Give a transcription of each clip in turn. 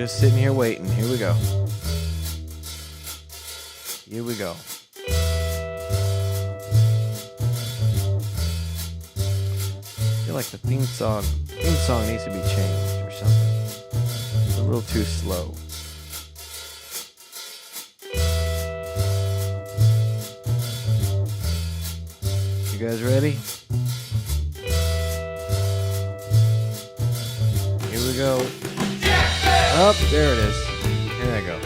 just sitting here waiting. Here we go. Here we go. I feel like the theme song needs to be changed or something. It's a little too slow. You guys ready? Here we go. Up, there it is. Here I go.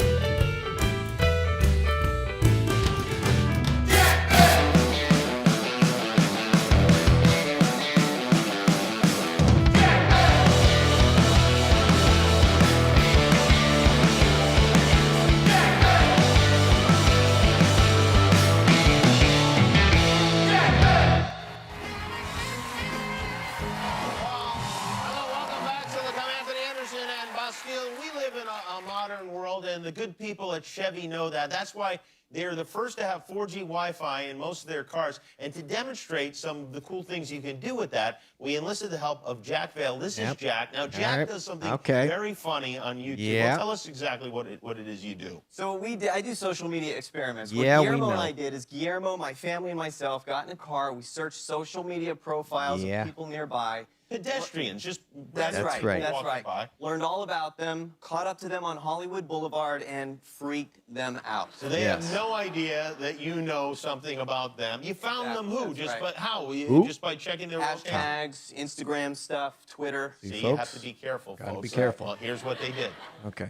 And the good people at Chevy know that. That's why they're the first to have 4G Wi-Fi in most of their cars. And to demonstrate some of the cool things you can do with that, we enlisted the help of Jack Vale. This is Jack. Now, Jack does something very funny on YouTube. Well, tell us exactly what it is you do. So I do social media experiments. Yeah, what Guillermo we know. and I did is Guillermo, my family, and myself got in a car. We searched social media profiles of people nearby. Pedestrians, just That's right. That's walking right. by. Learned all about them, caught up to them on Hollywood Boulevard, and freaked them out. So they have no idea that you know something about them. You found them who? Just by how? Just by checking their hashtags, Instagram stuff, Twitter. See, you have to be careful, folks. Gotta be careful. Well, here's what they did. Okay.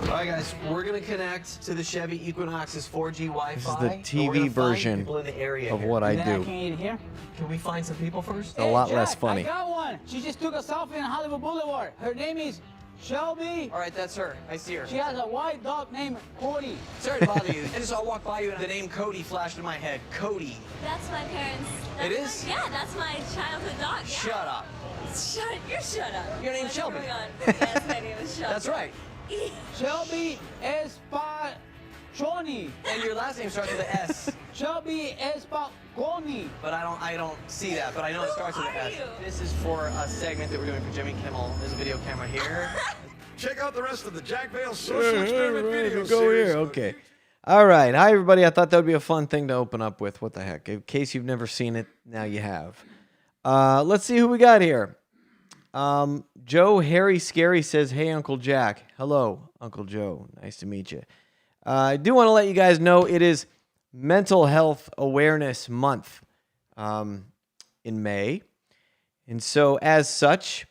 All right, guys, we're gonna connect to the Chevy Equinox's 4G Wi-Fi. This is the TV version of what I do. Can we find some people first? It's a lot less funny. I got one. She just took a selfie on Hollywood Boulevard. Her name is Shelby. All right, that's her. I see her. She has a white dog named Cody. Sorry to bother you. I just saw walk by you and the name Cody flashed in my head. Cody. That's my parents. It is? Yeah, that's my childhood dog. Yeah. Shut up. Shut up. Your name's Shelby. Going on? Yes, my name is Shelby. That's right. Shelby Espachoni. And your last name starts with an S. Shelby Espachoni. But I don't see that, but I know it starts with an S. This is for a segment that we're doing for Jimmy Kimmel. There's a video camera here. Check out the rest of the Jack Vale social experiment video Go series. here. Okay. All right. Hi, everybody. I thought that would be a fun thing to open up with. What the heck? In case you've never seen it, now you have. Let's see who we got here. Joe Harry Scary says, "Hey, Uncle Jack." Hello, Uncle Joe. Nice to meet you. I do want to let you guys know it is Mental Health Awareness Month in May. And so as such,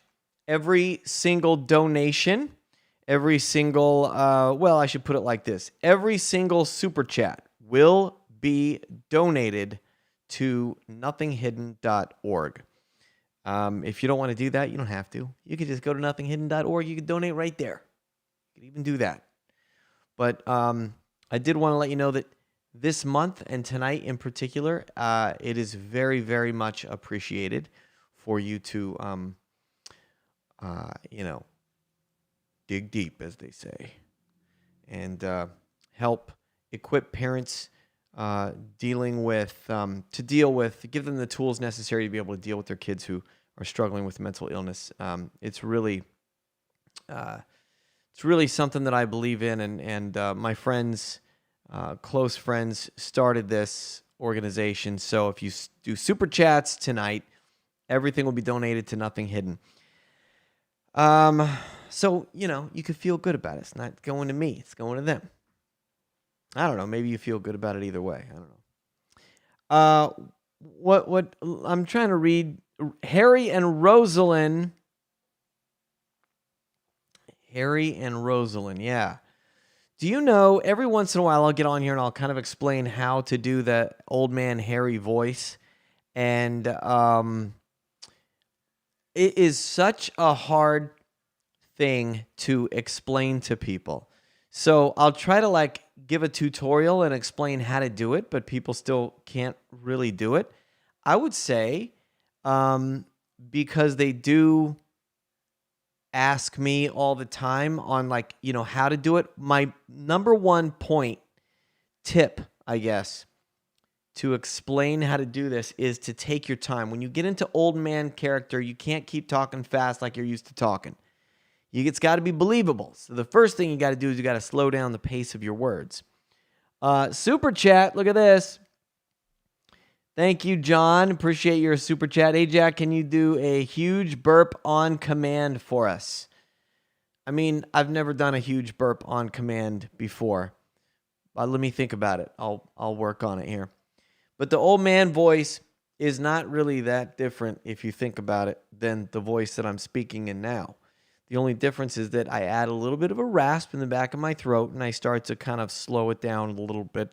every single donation, every single, well, I should put it like this. Every single super chat will be donated to nothinghidden.org. If you don't want to do that, you don't have to. You can just go to nothinghidden.org. You can donate right there. You can even do that. But I did want to let you know that this month and tonight in particular, it is very, very much appreciated for you to, dig deep, as they say, and help equip parents give them the tools necessary to be able to deal with their kids who are struggling with mental illness. It's really something that I believe in, and my friends, close friends, started this organization. So if you do super chats tonight, everything will be donated to Nothing Hidden. So you could feel good about it. It's not going to me; it's going to them. I don't know. Maybe you feel good about it either way. I don't know. What I'm trying to read. Harry and Rosalind. Yeah. Do you know, every once in a while I'll get on here and I'll kind of explain how to do the old man Harry voice. And it is such a hard thing to explain to people. So I'll try to give a tutorial and explain how to do it, but people still can't really do it. I would say, because they do ask me all the time on how to do it. My number one tip, I guess, to explain how to do this is to take your time. When you get into old man character, you can't keep talking fast like you're used to talking. It's got to be believable. So the first thing you got to do is you got to slow down the pace of your words. Super chat, look at this. Thank you, John. Appreciate your super chat. Hey, Jack, can you do a huge burp on command for us? I mean, I've never done a huge burp on command before. Let me think about it. I'll work on it here. But the old man voice is not really that different, if you think about it, than the voice that I'm speaking in now. The only difference is that I add a little bit of a rasp in the back of my throat, and I start to kind of slow it down a little bit.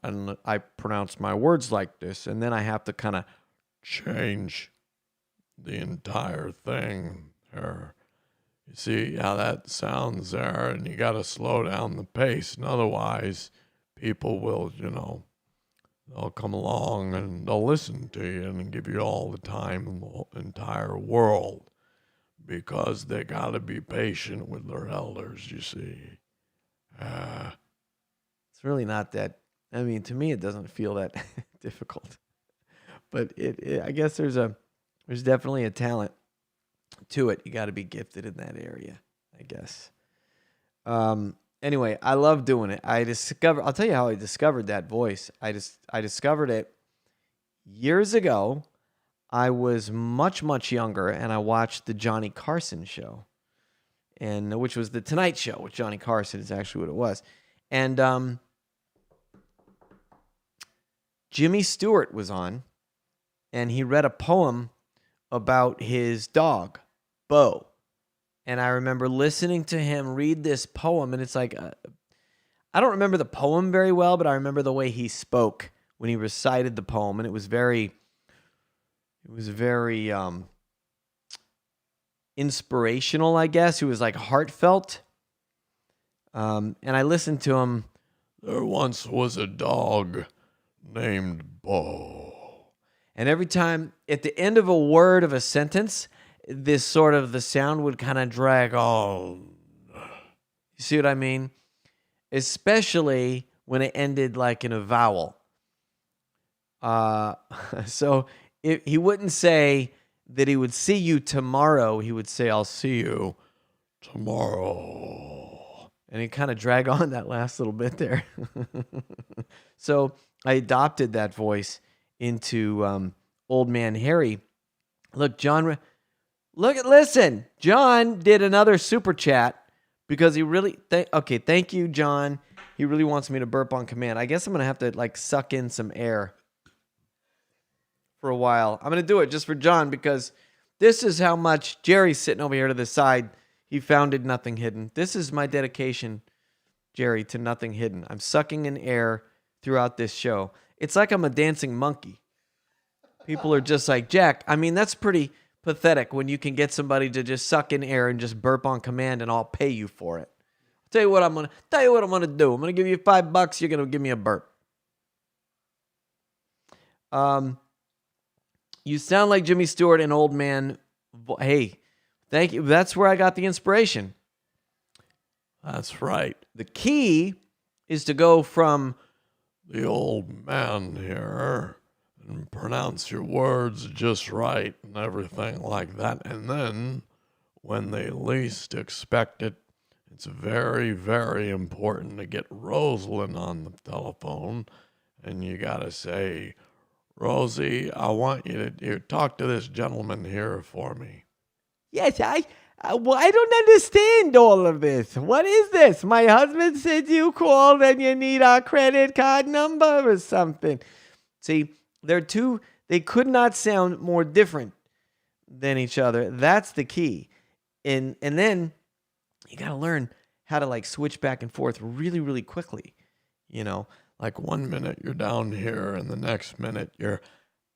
And I pronounce my words like this, and then I have to kind of change the entire thing there. You see how that sounds there, and you got to slow down the pace, and otherwise people will, they'll come along and they'll listen to you and give you all the time in the entire world, because they got to be patient with their elders, you see. It's really not that. I mean, to me, it doesn't feel that difficult, but I guess there's definitely a talent to it. You got to be gifted in that area, I guess. Anyway, I love doing it. I'll tell you how I discovered that voice. I discovered it years ago. I was much, much younger, and I watched the Johnny Carson show, and which was the Tonight Show with Johnny Carson is actually what it was. And Jimmy Stewart was on, and he read a poem about his dog, Bo. And I remember listening to him read this poem, and it's like, I don't remember the poem very well, but I remember the way he spoke when he recited the poem, and it was very inspirational, I guess. It was like heartfelt. And I listened to him. There once was a dog named Bo. And every time at the end of a word of a sentence, the sound would kind of drag on. You see what I mean? Especially when it ended like in a vowel. So he wouldn't say that he would see you tomorrow. He would say, I'll see you tomorrow. And he kind of drag on that last little bit there. So I adopted that voice into Old Man Harry. Look, John, listen. John did another super chat because he really, thank you, John. He really wants me to burp on command. I guess I'm going to have to suck in some air for a while. I'm going to do it just for John because this is how much Jerry's sitting over here to the side. He founded Nothing Hidden. This is my dedication, Jerry, to Nothing Hidden. I'm sucking in air throughout this show. It's like I'm a dancing monkey. People are just like, Jack, I mean, that's pretty pathetic when you can get somebody to just suck in air and just burp on command and I'll pay you for it. I'll tell you what I'm gonna do. I'm gonna give you $5, you're gonna give me a burp. You sound like Jimmy Stewart, an old man. Hey, thank you. That's where I got the inspiration. That's right. The key is to go from the old man here and pronounce your words just right and everything like that. And then when they least expect it, it's very, very important to get Rosalind on the telephone. And you got to say, Rosie, I want you to talk to this gentleman here for me. Yes, I don't understand all of this. What is this? My husband said you called and you need our credit card number or something. See, they could not sound more different than each other. That's the key. And then you got to learn how to switch back and forth really, really quickly. Like 1 minute you're down here and the next minute I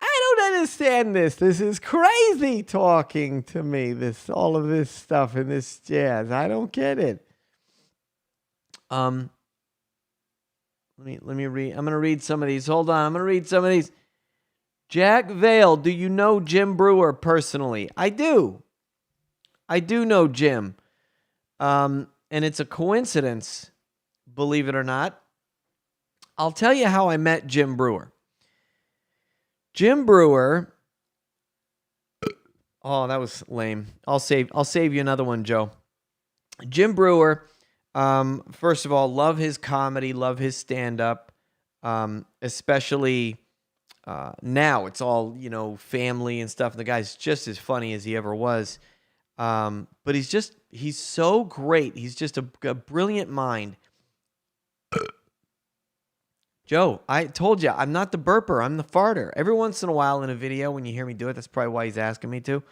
don't understand this. This is crazy talking to me. All of this stuff and this jazz. I don't get it. Let me read. I'm going to read some of these. Hold on. I'm going to read some of these. Jack Vale, do you know Jim Brewer personally? I do. I do know Jim. And it's a coincidence, believe it or not. I'll tell you how I met Jim Brewer. Jim Brewer. Oh, that was lame. I'll save you another one, Joe. Jim Brewer, first of all, love his comedy, love his stand-up, especially now. It's all, family and stuff. The guy's just as funny as he ever was. But he's so great. He's just a brilliant mind. Joe, I told you, I'm not the burper. I'm the farter. Every once in a while in a video, when you hear me do it, that's probably why he's asking me to.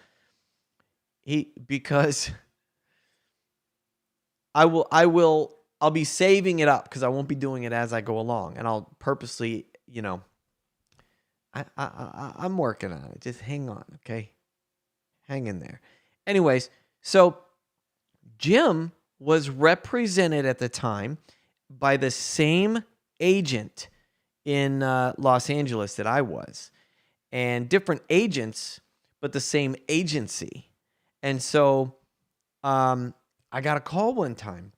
Because I'll be saving it up because I won't be doing it as I go along. And I'll purposely, I'm working on it. Just hang on, okay? Hang in there. Anyways, so Jim was represented at the time by the same agent in Los Angeles that I was, and different agents, but the same agency. And so I got a call one time,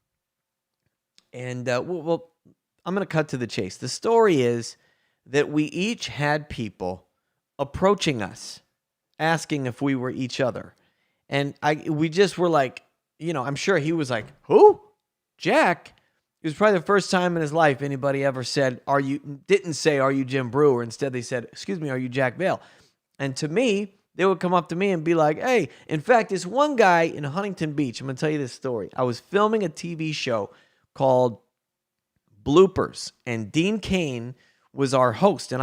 and well, I'm going to cut to the chase. The story is that we each had people approaching us, asking if we were each other. And we just were like, I'm sure he was like, who? Jack? It was probably the first time in his life anybody ever said, didn't say, are you Jim Brewer? Instead, they said, excuse me, are you Jack Vale? And to me, they would come up to me and be like, hey, in fact, this one guy in Huntington Beach, I'm going to tell you this story. I was filming a TV show called Bloopers, and Dean Cain was our host. And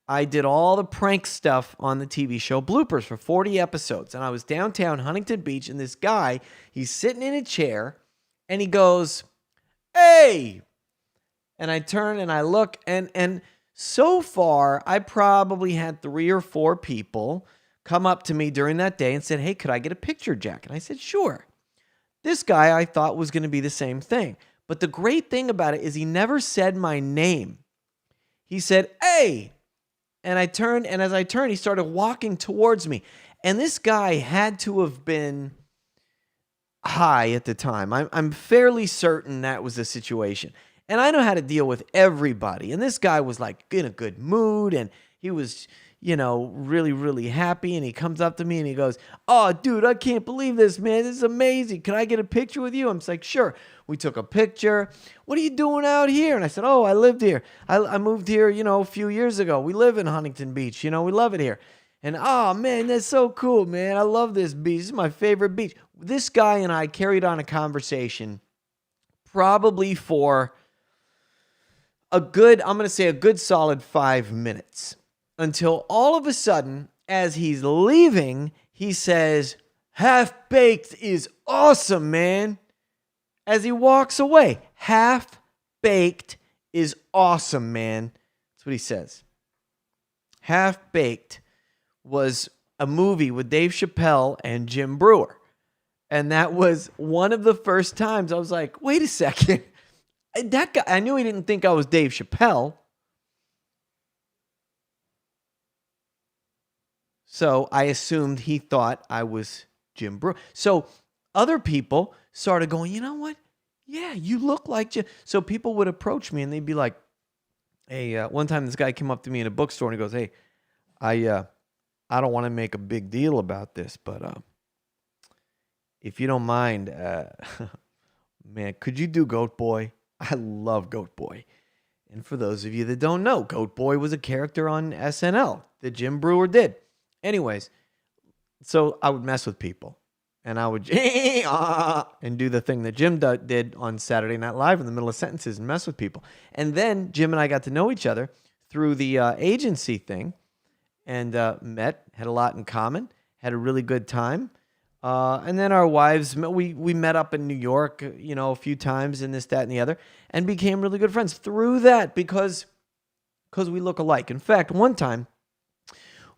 I did all the prank stuff on the TV show Bloopers for 40 episodes. And I was downtown Huntington Beach, and this guy, he's sitting in a chair, and he goes, hey! And I turn and I look, and so far, I probably had 3 or 4 people come up to me during that day and said, hey, could I get a picture, Jack? And I said, sure. This guy I thought was going to be the same thing. But the great thing about it is he never said my name. He said, hey! And I turned, and as I turned, he started walking towards me. And this guy had to have been high at the time. I'm fairly certain that was the situation. And I know how to deal with everybody. And this guy was like in a good mood, and he was, really, really happy. And he comes up to me and he goes, oh, dude, I can't believe this, man. This is amazing. Can I get a picture with you? I'm just like, sure. We took a picture. What are you doing out here? And I said, oh, I lived here. I moved here, a few years ago. We live in Huntington Beach. We love it here. And, oh, man, that's so cool, man. I love this beach. This is my favorite beach. This guy and I carried on a conversation probably for a good solid 5 minutes, until all of a sudden, as he's leaving, he says, half-baked is awesome, man. As he walks away, half-baked is awesome, man. That's what he says. Half-Baked was a movie with Dave Chappelle and Jim Brewer. And that was one of the first times I was like, wait a second. That guy, I knew he didn't think I was Dave Chappelle. So I assumed he thought I was Jim Brewer. So other people started going, you know what? Yeah, you look like Jim. So people would approach me and they'd be like, hey, one time this guy came up to me in a bookstore and he goes, hey, I don't want to make a big deal about this, but if you don't mind, man, could you do Goat Boy? I love Goat Boy. And for those of you that don't know, Goat Boy was a character on SNL that Jim Brewer did. Anyways, so I would mess with people. And I would and do the thing that Jim did on Saturday Night Live in the middle of sentences and mess with people. And then Jim and I got to know each other through the agency thing, and met, had a lot in common, had a really good time. And then our wives, we met up in New York, a few times, and this, that, and the other, and became really good friends through that because we look alike. In fact, one time,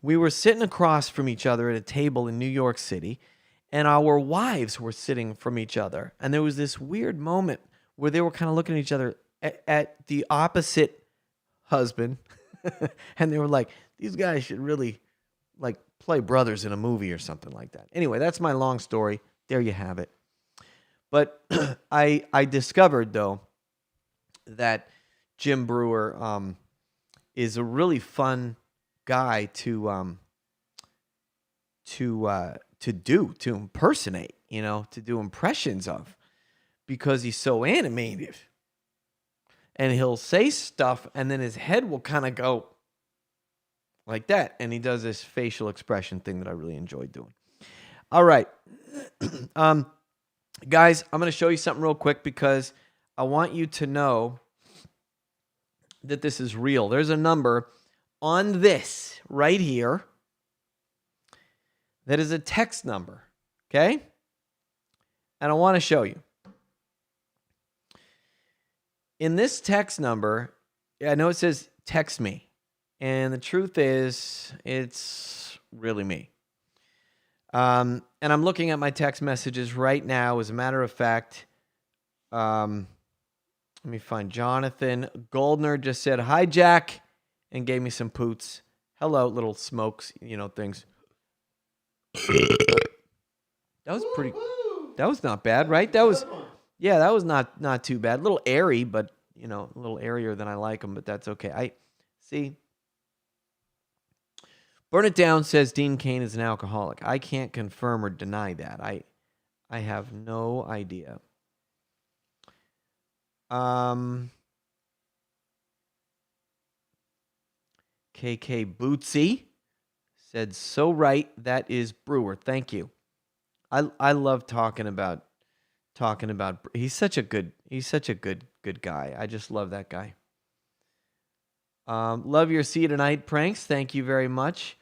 we were sitting across from each other at a table in New York City, and our wives were sitting from each other. And there was this weird moment where they were kind of looking at each other at the opposite husband. And they were like, these guys should really play brothers in a movie or something like that. Anyway, that's my long story. There you have it. But I discovered, though, that Jim Brewer is a really fun guy to impersonate, to do impressions of. because he's so animated. And he'll say stuff, and then his head will kind of go like that. And he does this facial expression thing that I really enjoy doing. All right. Guys, I'm going to show you something real quick because I want you to know that this is real. There's a number on this right here that is a text number, okay? And I want to show you. In this text number, I know it says text me, and the truth is it's really me. And I'm looking at my text messages right now. As a matter of fact, let me find Jonathan Goldner just said, "Hi, Jack," and gave me some poots. Hello, little smokes, things. That was pretty. That was not bad, right? That was not too bad. A little airy, but a little airier than I like them, but that's okay. I see. Burn It Down says Dean Cain is an alcoholic. I can't confirm or deny that. I have no idea. KK Bootsy said, "So right, that is Brewer." Thank you. I love talking about he's such a good guy. I just love that guy. Love your See You Tonight pranks. Thank you very much.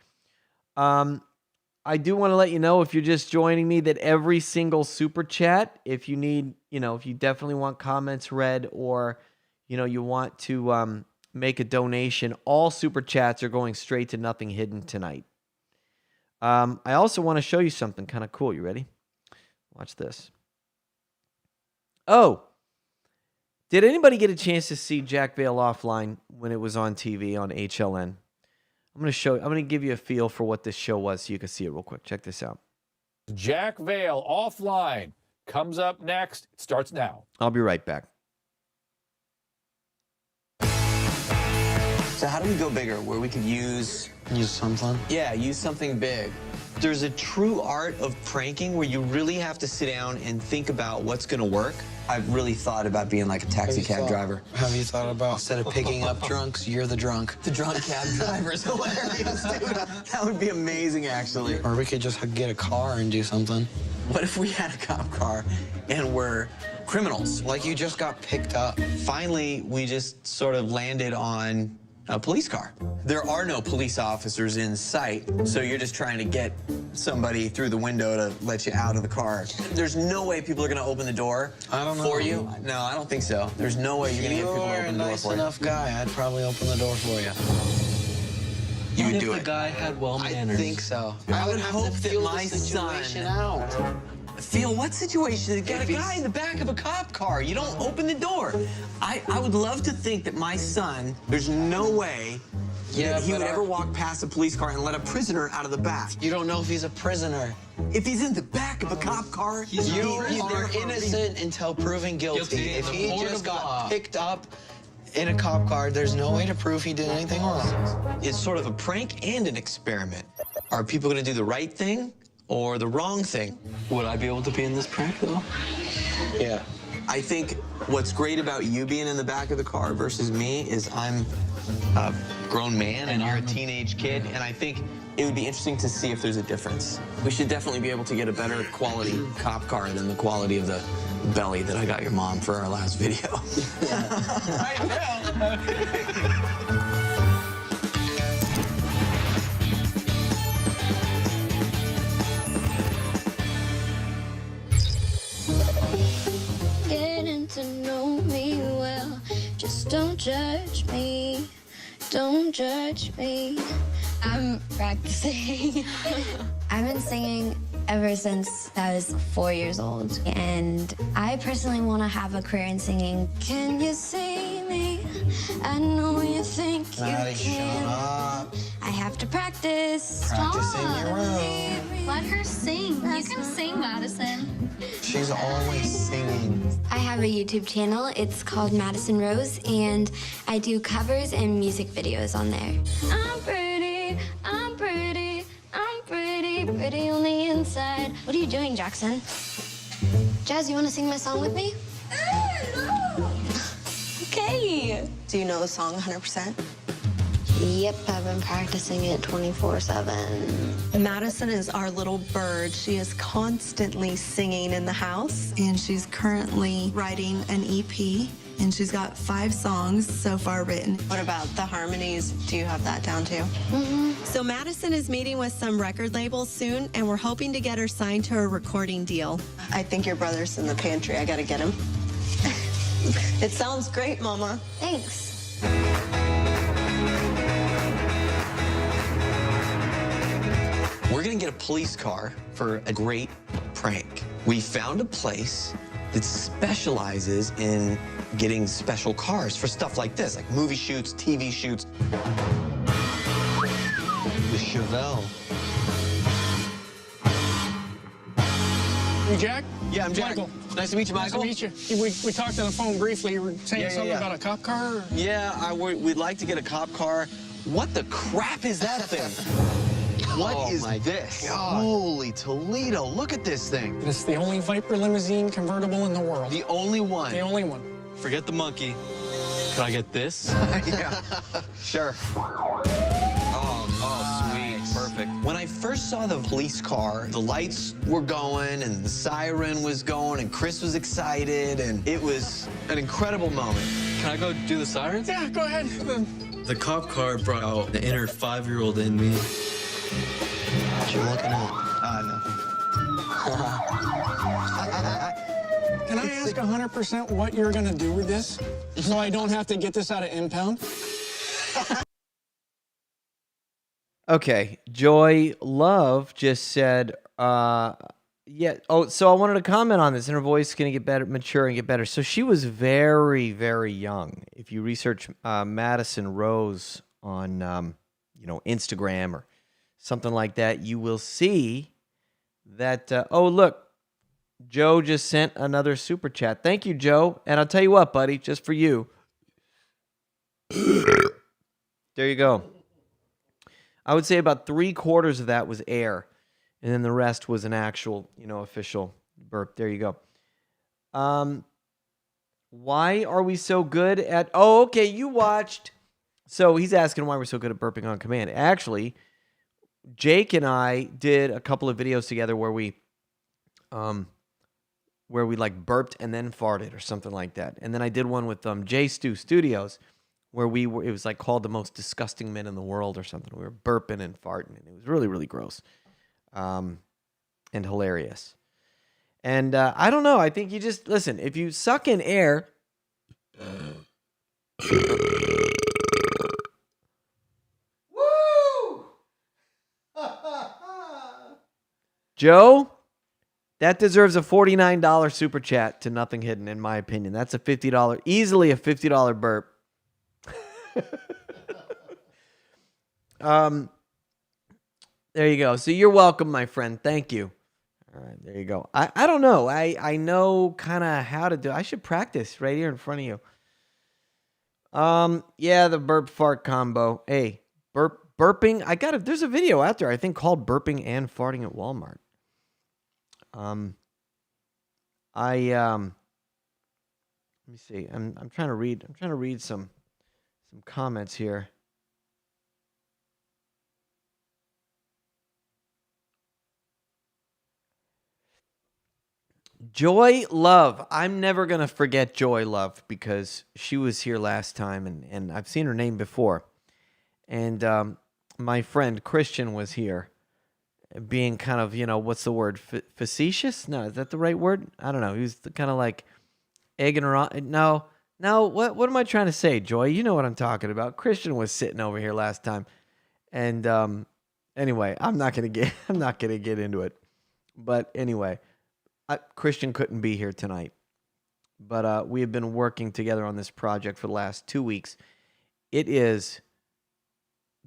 I do want to let you know, if you're just joining me, that every single super chat, if you need, if you definitely want comments read, or, you want to make a donation, all super chats are going straight to Nothing Hidden tonight. I also want to show you something kind of cool. You ready? Watch this. Oh, did anybody get a chance to see Jack Vale Offline when it was on TV on HLN? I'm going to give you a feel for what this show was so you can see it real quick. Check this out. Jack Vale Offline comes up next. It starts now. I'll be right back. So how do we go bigger, where we could use something? Yeah, use something big. There's a true art of pranking where you really have to sit down and think about what's going to work. I've really thought about being like a taxi cab driver. Have you thought about, instead of picking up drunks, you're the drunk? The drunk cab driver is hilarious, dude. That would be amazing, actually. Or we could just get a car and do something. What if we had a cop car and we're criminals? Like you just got picked up. Finally, we just sort of landed on a police car. There are no police officers in sight, so you're just trying to get somebody through the window to let you out of the car. There's no way people are gonna open the door for you. No, I don't think so. There's no way you're gonna get people to open the door for you. You're a nice enough guy. I'd probably open the door for you. You would do it. If the guy had well manners. I think so. I would hope that my son feel what situation? Got a guy in the back of a cop car. You don't open the door. I would love to think that my son, there's no way that he would ever walk past a police car and let a prisoner out of the back. You don't know if he's a prisoner. If he's in the back of a cop car, You are innocent until proven guilty. If he just got picked up in a cop car, there's no way to prove he did anything wrong. It's sort of a prank and an experiment. Are people going to do the right thing or the wrong thing? Would I be able to be in this prank, though? Yeah. I think what's great about you being in the back of the car versus me is I'm a grown man and you're a teenage kid, and I think it would be interesting to see if there's a difference. We should definitely be able to get a better quality cop car than the quality of the belly that I got your mom for our last video. Getting to know me well, just don't judge me, don't judge me. I'm practicing. I've been singing ever since I was 4 years old, and I personally want to have a career in singing. Can you see me? I know you think Maddie, you can. shut up. I have to practice. Practice in your room. Let her sing. You can sing, Madison. She's always singing. I have a YouTube channel. It's called Madison Rose, and I do covers and music videos on there. I'm pretty, I'm pretty, I'm pretty, pretty on the inside. What are you doing, Jackson? Jazz, you want to sing my song with me? Yay! Do you know the song 100%? Yep, I've been practicing it 24/7. Madison is our little bird. She is constantly singing in the house, and she's currently writing an EP, and she's got 5 songs so far written. What about the harmonies? Do you have that down too? So Madison is meeting with some record labels soon, and we're hoping to get her signed to a recording deal. I think your brother's in the pantry. I gotta get him. It sounds great, Mama. Thanks. We're gonna get a police car for a great prank. We found a place that specializes in getting special cars for stuff like this, like movie shoots, TV shoots. The Chevelle. You Jack? Yeah, I'm Jack. Michael. Nice to meet you, Michael. Nice to meet you. We talked on the phone briefly. You were saying something about a cop car? Or? Yeah, we'd like to get a cop car. What the crap is that thing? What is this? God. Holy Toledo, look at this thing. It's the only Viper limousine convertible in the world. The only one. The only one. Forget the monkey. Can I get this? Yeah. Sure. Oh, sweet. Perfect. When I first saw the police car, the lights were going and the siren was going and Chris was excited and it was an incredible moment. Can I go do the sirens? Yeah, go ahead. The cop car brought out the inner 5-year-old in me. What you looking at? Can I ask 100% what you're going to do with this so I don't have to get this out of impound? Okay, Joy Love just said, yeah. Oh, so I wanted to comment on this, and her voice is going to get better, mature, and get better. So she was very, very young. If you research Madison Rose on, Instagram or something like that, you will see that. Oh, look, Joe just sent another super chat. Thank you, Joe. And I'll tell you what, buddy, just for you. There you go. I would say about 3/4 of that was air, and then the rest was an actual, official burp. There you go. Why are we so good at... Oh, okay, you watched... So he's asking why we're so good at burping on command. Actually, Jake and I did a couple of videos together where we like burped and then farted or something like that. And then I did one with J Stu Studios where it was like called the most disgusting men in the world or something. We were burping and farting, and it was really, really gross and hilarious. And I don't know. I think you just, listen, if you suck in air... Woo! Joe, that deserves a $49 super chat to Nothing Hidden, in my opinion. That's easily a $50 burp. There you go. So you're welcome, my friend. Thank you. All right, there you go. I don't know. I know kind of how to do it. I should practice right here in front of you. Yeah, the burp fart combo. Hey, burping. There's a video out there, I think, called Burping and Farting at Walmart. Let me see. I'm trying to read some comments here. Joy Love. I'm never going to forget Joy Love because she was here last time and I've seen her name before. And my friend Christian was here being kind of, what's the word? Facetious? No, is that the right word? I don't know. He was kind of like egging her on. No, what am I trying to say, Joy? You know what I'm talking about. Christian was sitting over here last time. And anyway, I'm not going to get into it. But anyway, Christian couldn't be here tonight, but we have been working together on this project for the last 2 weeks. It is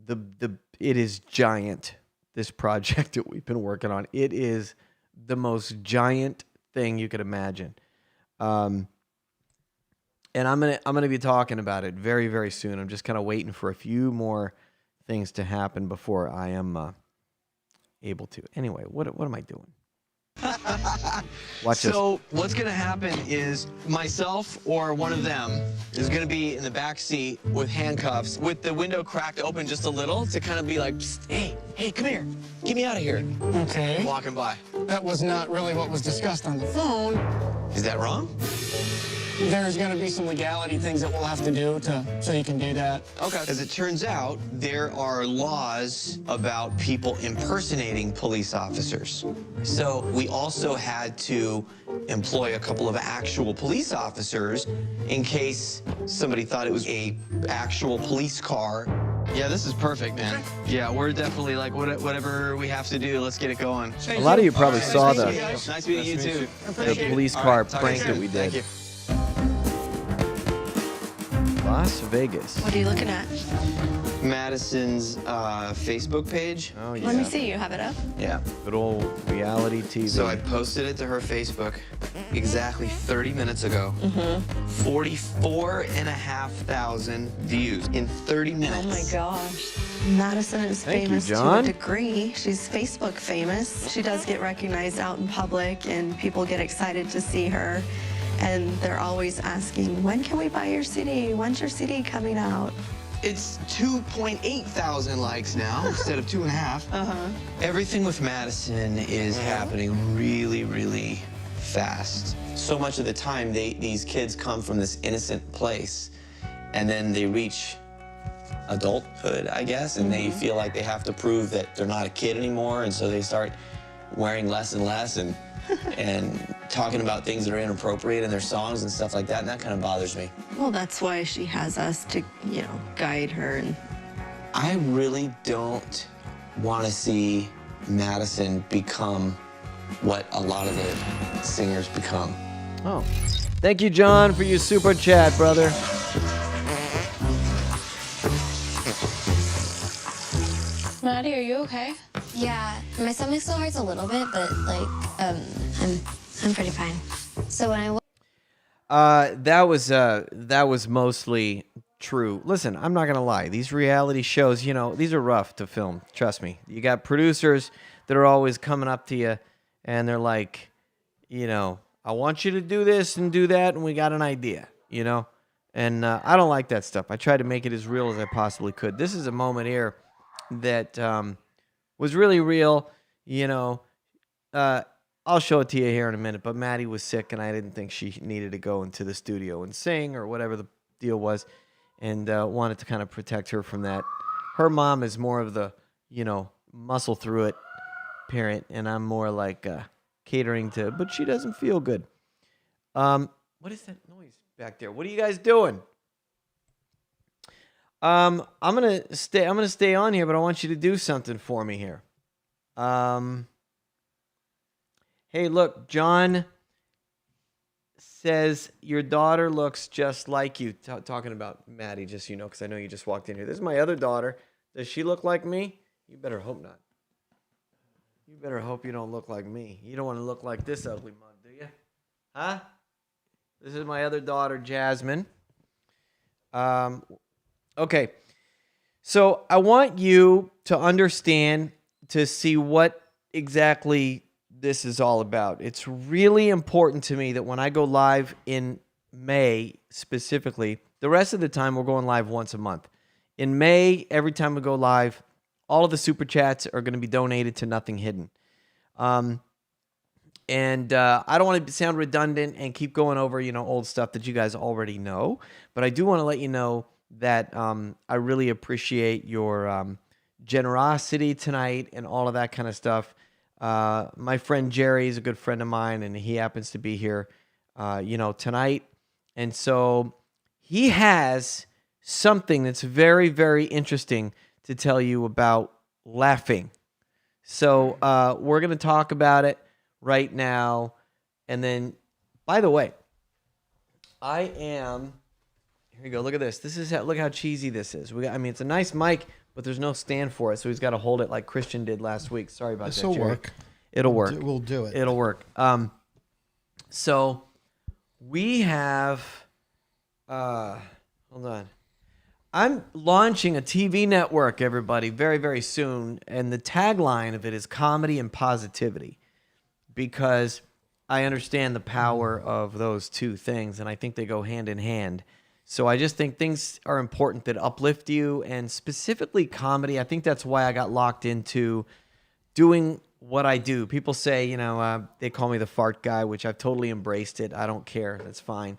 it is giant. This project that we've been working on, it is the most giant thing you could imagine, and I'm gonna be talking about it very, very soon. I'm just kind of waiting for a few more things to happen before I am able to. Anyway, what am I doing? Watch this. So what's gonna happen is myself or one of them is gonna be in the back seat with handcuffs, with the window cracked open just a little to kind of be like, "Psst, hey, come here, get me out of here." Okay. Walking by. That was not really what was discussed on the phone. Is that wrong? There's going to be some legality things that we'll have to do so you can do that. Okay. As it turns out, there are laws about people impersonating police officers. So we also had to employ a couple of actual police officers in case somebody thought it was a actual police car. Yeah, this is perfect, man. Yeah, we're definitely like, whatever we have to do, let's get it going. A lot of you probably saw the Nice meeting you too. police car prank that we did. Thank you. Las Vegas. What are you looking at? Madison's Facebook page. Oh, yeah. Let me see. You have it up? Yeah. Good old reality TV. So I posted it to her Facebook exactly 30 minutes ago. 44,500 views in 30 minutes. Oh my gosh. Madison is Thank you, famous to John. a degree. She's Facebook famous. She does get recognized out in public and people get excited to see her. And they're always asking, when can we buy your CD? When's your CD coming out? It's 2,800 likes now instead of 2.5. Everything with Madison is happening really, really fast. So much of the time, these kids come from this innocent place, and then they reach adulthood, I guess, and they feel like they have to prove that they're not a kid anymore, and so they start wearing less and less and talking about things that are inappropriate in their songs and stuff like that, and that kind of bothers me. Well, that's why she has us to, guide her. And I really don't want to see Madison become what a lot of the singers become. Oh. Thank you, John, for your super chat, brother. Maddie, are you okay? Yeah, my stomach still hurts a little bit, but I'm pretty fine. So when That was mostly true. Listen, I'm not gonna lie. These reality shows, these are rough to film. Trust me. You got producers that are always coming up to you, and they're like, I want you to do this and do that, and we got an idea, And I don't like that stuff. I try to make it as real as I possibly could. This is a moment here that was really real. I'll show it to you here in a minute, but Maddie was sick, and I didn't think she needed to go into the studio and sing or whatever the deal was, and wanted to kind of protect her from that. Her mom is more of the, muscle through it parent, and I'm more like catering to, but she doesn't feel good. What is that noise back there? What are you guys doing? I'm gonna stay on here, but I want you to do something for me here. Hey, look, John says your daughter looks just like you. Talking about Maddie, just because I know you just walked in here. This is my other daughter. Does she look like me? You better hope not. You better hope you don't look like me. You don't want to look like this ugly mug, do you? Huh? This is my other daughter, Jasmine. Okay. So I want you to understand, to see what exactly this is all about. It's really important to me that when I go live in May specifically, the rest of the time we're going live once a month. In May, every time we go live, all of the super chats are going to be donated to Nothing Hidden. And I don't want to sound redundant and keep going over, old stuff that you guys already know, but I do want to let you know that I really appreciate your generosity tonight and all of that kind of stuff. My friend Jerry is a good friend of mine, and he happens to be here, tonight. And so he has something that's very, very interesting to tell you about laughing. So we're going to talk about it right now. And then, by the way, here you go. Look at this. Look how cheesy this is. It's a nice mic, but there's no stand for it, so he's got to hold it like Christian did last week. Sorry about that, Jerry. This'll work. It'll work. We'll do it. It'll work. So we have, hold on. I'm launching a TV network, everybody, very, very soon, and the tagline of it is comedy and positivity. because I understand the power of those two things, and I think they go hand in hand. So I just think things are important that uplift you, and specifically comedy. I think that's why I got locked into doing what I do. People say, you know, they call me the fart guy, which I've totally embraced it. I don't care. That's fine.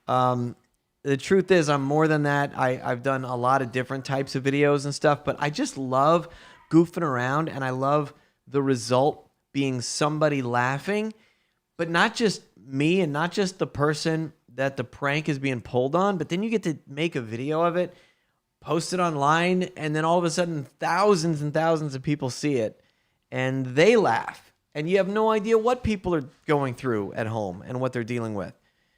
The truth is I'm more than that. I've done a lot of different types of videos and stuff, but I just love goofing around, and I love the result being somebody laughing, but not just me and not just the person that the prank is being pulled on, but then you get to make a video of it, post it online, and then all of a sudden thousands and thousands of people see it, and they laugh, and you have no idea what people are going through at home and what they're dealing with.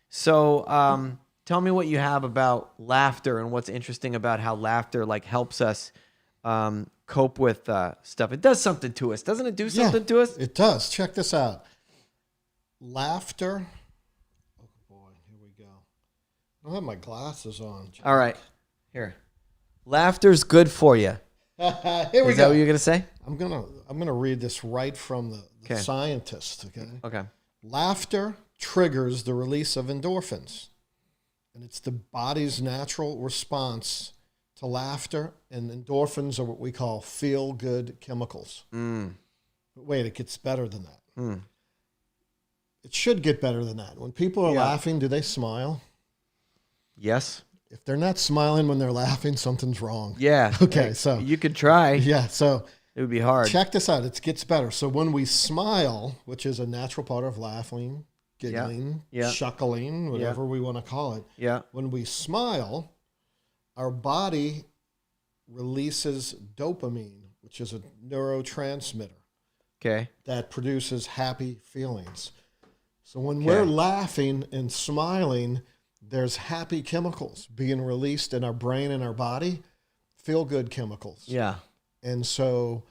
So tell me what you have about laughter and what's interesting about how laughter like helps us cope with stuff. It does something to us. Doesn't it do something to us? It does. Check this out. Laughter. Oh, boy. Here we go. I don't have my glasses on. All right. Here. Laughter's good for you. Here we go. Is that what you're going to say? I'm gonna read this right from the scientist. Okay. Okay. Laughter triggers the release of endorphins, and it's the body's natural response to laughter. And endorphins are what we call feel-good chemicals. But wait, it gets better than that. It should get better than that. When people are laughing, do they smile? Yes. If they're not smiling when they're laughing, something's wrong. Yeah. Okay, so you could try. Yeah, so it would be hard. Check this out. It gets better. So when we smile, which is a natural part of laughing, giggling, chuckling, whatever we want to call it. Yeah. When we smile, our body releases dopamine, which is a neurotransmitter. Okay. That produces happy feelings. So when we're laughing and smiling, there's happy chemicals being released in our brain and our body, feel-good chemicals. Yeah. And so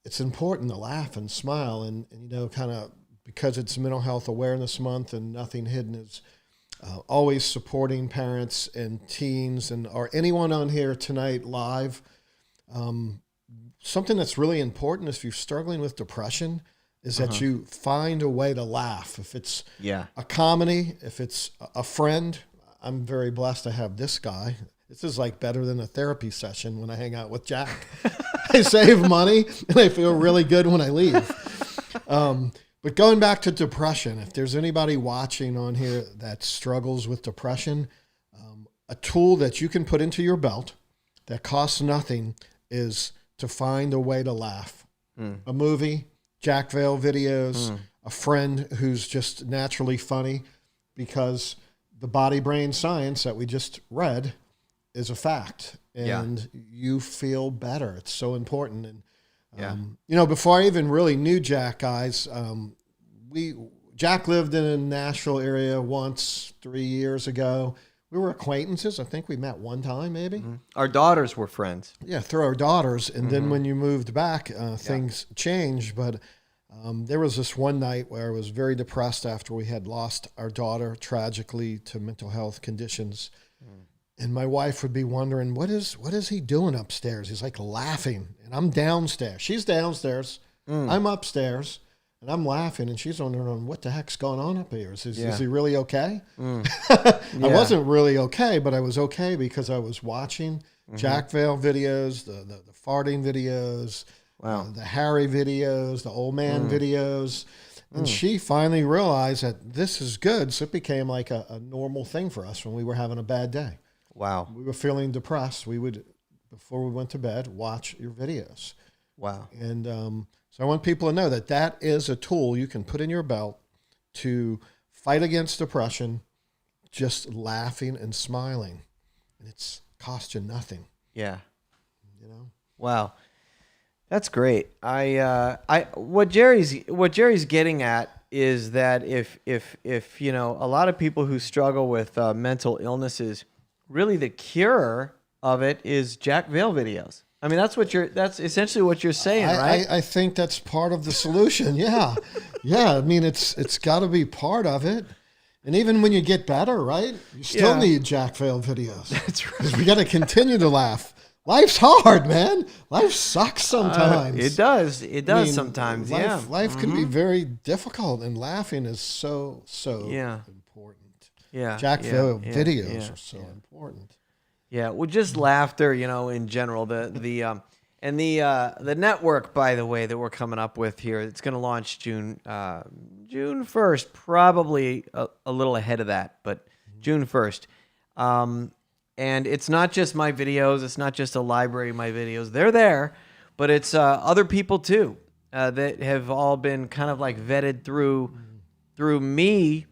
it's important to laugh and smile, and you know, kind of because it's Mental Health Awareness Month, and Nothing Hidden is always supporting parents and teens and or anyone on here tonight live. Something that's really important is if you're struggling with depression is that you find a way to laugh. If it's a comedy, if it's a friend. I'm very blessed to have this guy. This is like better than a therapy session when I hang out with Jack. I save money and I feel really good when I leave. But going back to depression, if there's anybody watching on here that struggles with depression, a tool that you can put into your belt that costs nothing is to find a way to laugh. A movie, Jack Vale videos, a friend who's just naturally funny, because the body-brain science that we just read is a fact, and you feel better. It's so important. And you know, before I even really knew Jack, guys, Jack lived in a Nashville area once 3 years ago. We were acquaintances. I think we met one time, maybe. Our daughters were friends. Yeah, through our daughters. And then when you moved back, things changed. But there was this one night where I was very depressed after we had lost our daughter tragically to mental health conditions. And my wife would be wondering, what is he doing upstairs? He's like laughing, and I'm downstairs. She's downstairs. I'm upstairs, and I'm laughing, and she's wondering, what the heck's going on up here? Is he really okay? I wasn't really okay, but I was okay because I was watching Jack Vale videos, the farting videos, the Harry videos, the old man videos. And she finally realized that this is good. So it became like a normal thing for us when we were having a bad day. Wow. We were feeling depressed. We would, before we went to bed, watch your videos. Wow. And so I want people to know that that is a tool you can put in your belt to fight against depression, just laughing and smiling. And it's cost you nothing. Yeah. You know? Wow. That's great. What Jerry's getting at is that if you know, a lot of people who struggle with mental illnesses, really the cure of it is Jack Vale videos. I mean, that's essentially what you're saying, right? I think that's part of the solution. Yeah. Yeah. I mean, it's got to be part of it. And even when you get better, right? You still need Jack Vale videos. That's right. 'Cause we got to continue to laugh life's hard, man. Life sucks sometimes. It does. It does I mean, sometimes. Yeah. Life can be very difficult, and laughing is so Yeah. important. Yeah. Jack yeah, Vale yeah, videos yeah, are so yeah. important. Yeah, well, just laughter, you know, in general. The network, by the way, that we're coming up with here, it's going to launch June 1st, probably a little ahead of that, but June 1st. And it's not just my videos, it's not just a library of my videos. They're there, but it's other people too that have all been kind of like vetted through me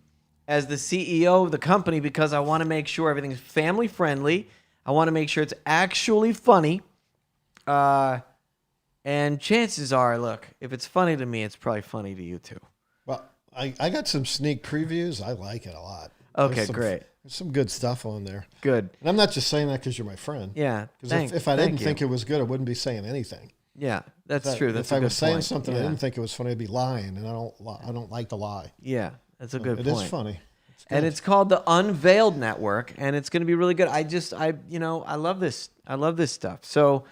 as the CEO of the company, because I want to make sure everything's family friendly. I want to make sure it's actually funny. And chances are, look, if it's funny to me, it's probably funny to you too. Well, I got some sneak previews. I like it a lot. Okay, great. There's some good stuff on there. Good. And I'm not just saying that because you're my friend. Yeah. Because if I didn't think it was good, I wouldn't be saying anything. Yeah, that's true. That's if I was saying point. something I didn't think it was funny, I'd be lying, and I don't like to lie. Yeah, that's a good point. It is funny. And it's called the Unveiled Network, and it's going to be really good. I love this. I love this stuff. So,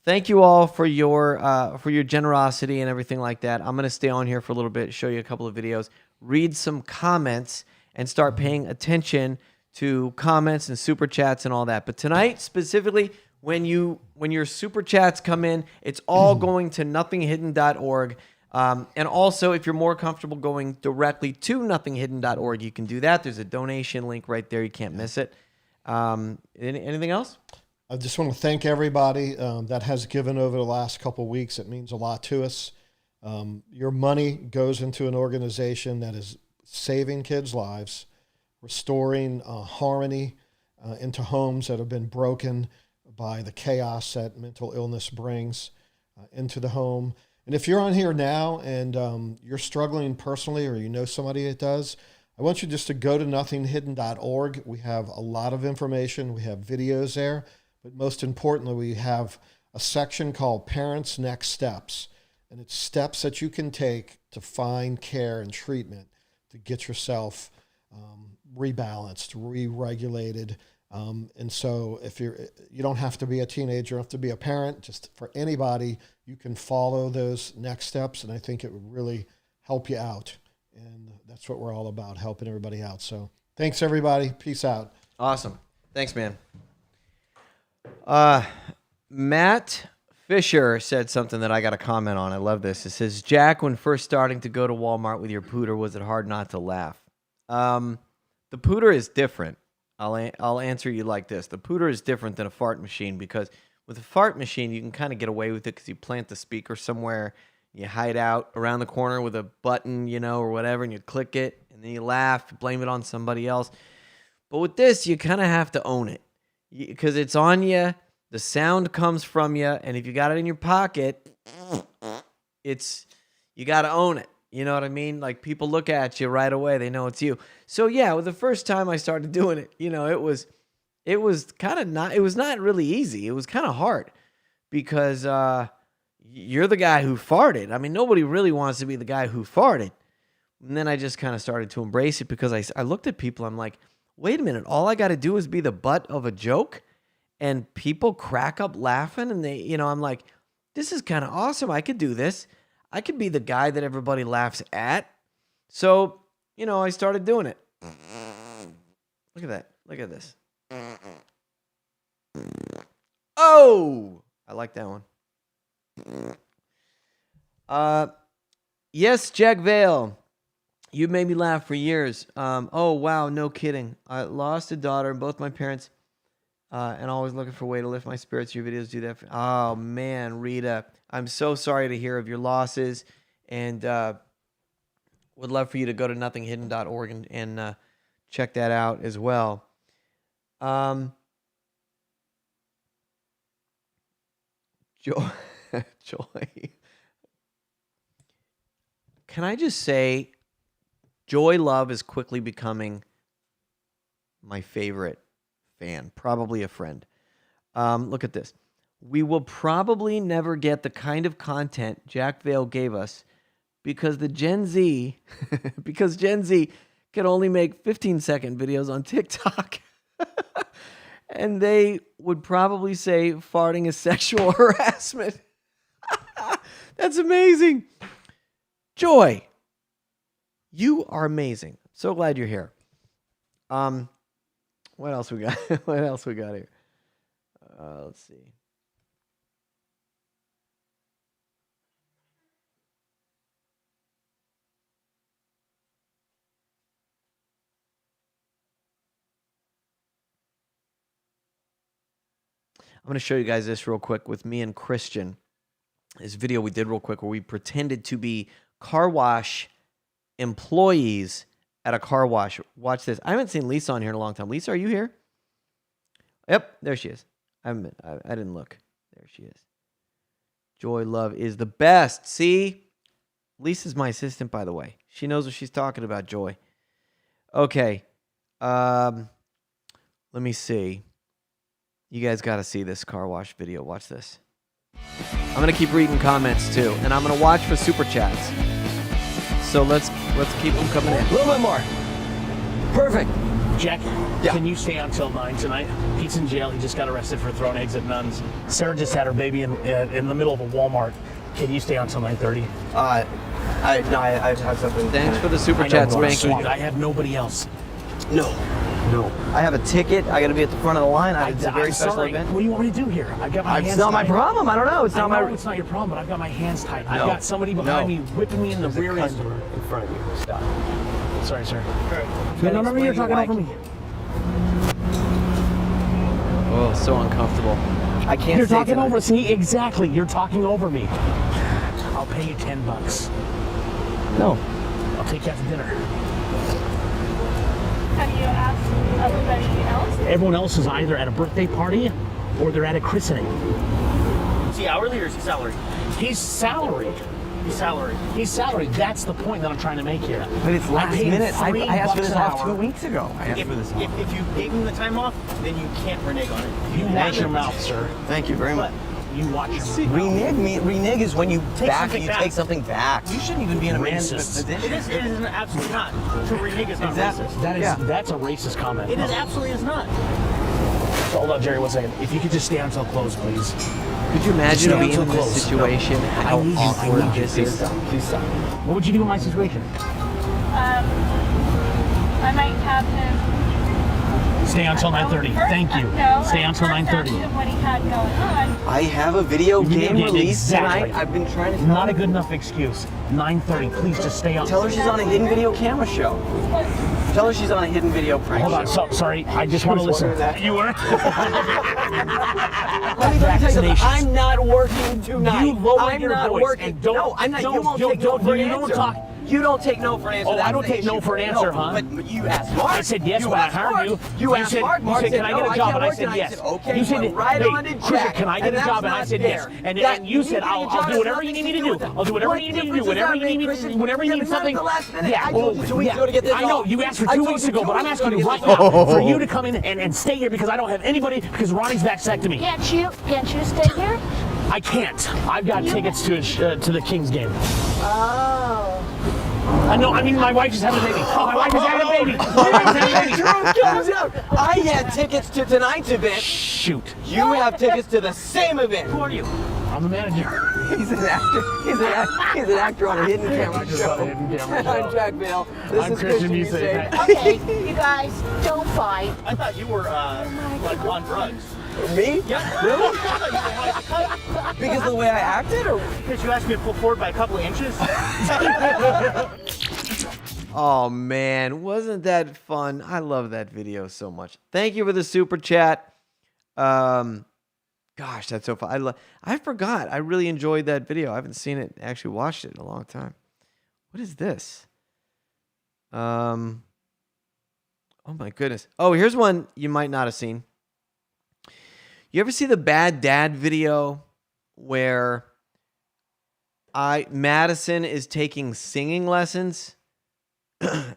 thank you all for your generosity and everything like that. I'm going to stay on here for a little bit, show you a couple of videos, read some comments, and start paying attention to comments and super chats and all that. But tonight, specifically, when your super chats come in, it's all going to nothinghidden.org. And also, if you're more comfortable going directly to nothinghidden.org, you can do that. There's a donation link right there. You can't miss it. Anything else? I just want to thank everybody that has given over the last couple of weeks. It means a lot to us. Your money goes into an organization that is saving kids' lives, restoring harmony into homes that have been broken by the chaos that mental illness brings into the home. And if you're on here now and you're struggling personally, or you know somebody that does, I want you just to go to nothinghidden.org. We have a lot of information. We have videos there. But most importantly, we have a section called Parents Next Steps. And it's steps that you can take to find care and treatment to get yourself rebalanced, re-regulated. And so if you don't have to be a teenager, you don't have to be a parent, just for anybody, you can follow those next steps. And I think it would really help you out. And that's what we're all about, helping everybody out. So thanks, everybody. Peace out. Awesome. Thanks, man. Matt Fisher said something that I got to comment on. I love this. It says, Jack, when first starting to go to Walmart with your pooter, was it hard not to laugh? The pooter is different. I'll answer you like this. The pooter is different than a fart machine, because with a fart machine, you can kind of get away with it because you plant the speaker somewhere, you hide out around the corner with a button, you know, or whatever, and you click it, and then you laugh, blame it on somebody else. But with this, you kind of have to own it because it's on you. The sound comes from you, and if you got it in your pocket, you got to own it. You know what I mean? Like, people look at you right away. They know it's you. So yeah, well, the first time I started doing it, you know, it was not really easy. It was kind of hard because you're the guy who farted. I mean, nobody really wants to be the guy who farted. And then I just kind of started to embrace it because I looked at people. I'm like, wait a minute. All I got to do is be the butt of a joke, and people crack up laughing. And they, you know, I'm like, this is kind of awesome. I could do this. I could be the guy that everybody laughs at. So, you know, I started doing it. Look at that. Look at this. Oh, I like that one. Yes, Jack Vale. You made me laugh for years. Oh, wow, no kidding. I lost a daughter, and both my parents, and always looking for a way to lift my spirits. Your videos do that. Oh, man, Rita. I'm so sorry to hear of your losses, and would love for you to go to nothinghidden.org and check that out as well. Joy. Can I just say, Joy Love is quickly becoming my favorite fan, probably a friend. Look at this. We will probably never get the kind of content Jack Vale gave us because Gen Z can only make 15-second videos on TikTok. And they would probably say farting is sexual harassment. That's amazing. Joy, you are amazing. So glad you're here. What else we got? What else we got here? Let's see. I'm going to show you guys this real quick with me and Christian. This video we did real quick where we pretended to be car wash employees at a car wash. Watch this. I haven't seen Lisa on here in a long time. Lisa, are you here? Yep, there she is. I didn't look. There she is. Joy Love is the best. See? Lisa's my assistant, by the way. She knows what she's talking about, Joy. Okay. Let me see. You guys got to see this car wash video. Watch this. I'm going to keep reading comments, too. And I'm going to watch for super chats. So let's keep them coming in. A little bit more. Perfect. Jack, can you stay until 9 tonight? Pete's in jail. He just got arrested for throwing eggs at nuns. Sarah just had her baby in the middle of a Walmart. Can you stay until 9:30? I have something. Thanks for the super chat, Spanky. I have nobody else. No. I have a ticket. I got to be at the front of the line. It's a very special event. What do you want me to do here? I've got my hands It's not my tied. problem. I don't know. It's not my. It's not your problem, but I've got my hands tied. No. I've got somebody behind me whipping me in the rear end. In front of you. Stop. Sorry, sir. No, you're talking over me. Oh, so uncomfortable. I can't. You're talking over. See, exactly. You're talking over me. I'll pay you $10. No. I'll take you out to dinner. Have you asked everybody else? Everyone else is either at a birthday party or they're at a christening. Is he hourly or is he salary? He's salaried. He's salary. He's salaried. That's the point that I'm trying to make here. But it's last minute. I asked for this off 2 weeks. weeks ago. If you gave him the time off, then you can't renege on it. You watch your mouth, sir. Thank you very much. You watch your mouth. Renege is when you take something back. You shouldn't even be in a man's racist. position. It is absolutely not. To renege is not racist. That's a racist comment. It is absolutely is not. Hold on, Jerry, 1 second. If you could just stay until close, please. Could you imagine Stay being until in this close. situation? How awkward this Please is? stop. Please stop. What would you do in my situation? I might have him. Stay until 9:30. Thank you. No, Stay until I just 9:30. asked him what he had going on. I have a video game release exactly. tonight. I've been trying to. Not a good enough excuse. 9:30. Please just stay on. Tell her she's on a hidden video camera show. Tell her she's on a hidden video prank Hold on. show. Sorry. I just want to listen. You were? Vaccinations. I'm not working tonight. You lowered I'm your not voice working. and don't. No, I'm not. Don't, You won't don't, take no for an you don't answer. talk. You don't take no for an answer. Oh, That's I don't the take no issue. for an answer, No, huh? But you asked Mark. I said yes you when I asked hired Mark. you. You asked said, Mark. Mark you said, said, can I no, get a job? can't And I work said tonight. yes. I said, okay, you said, went right on to Christian, Jack. can I get And a job? that's And I not said there. yes. And That- you said, getting a I'll job do has whatever you nothing need me to to do do. with it. I'll do whatever What you need me to do. difference does Whatever that you need me make, to Christian? whatever you Yeah, need but not at something. the last minute. Yeah. I told you 2 weeks ago to get this I know. off. You asked for I 2 told weeks you ago, 2 but I'm weeks asking ago you to right get this now off. for you to come in and stay here because I don't have anybody because Ronnie's vasectomy. Can't you stay here? I can't. I've got tickets to the Kings game. Oh. I know. I mean, my wife is having a baby. My wife is having a baby. My wife is having a baby. Truth comes out. I had tickets to tonight's event. Shoot. You have tickets to the same event. Who are you? I'm the manager. He's an actor. He's an actor on a hidden camera show. I'm Jack Vale. This I'm is Christian Music. Okay, you guys, don't fight. I thought you were like on drugs. Me? Yeah. Really? Because of the way I acted, or because you asked me to pull forward by a couple of inches? Oh man, wasn't that fun? I love that video so much. Thank you for the super chat. Gosh, that's so fun. I forgot. I really enjoyed that video. I haven't seen it, actually watched it in a long time. What is this? Oh my goodness. Oh, here's one you might not have seen. You ever see the bad dad video where Madison is taking singing lessons?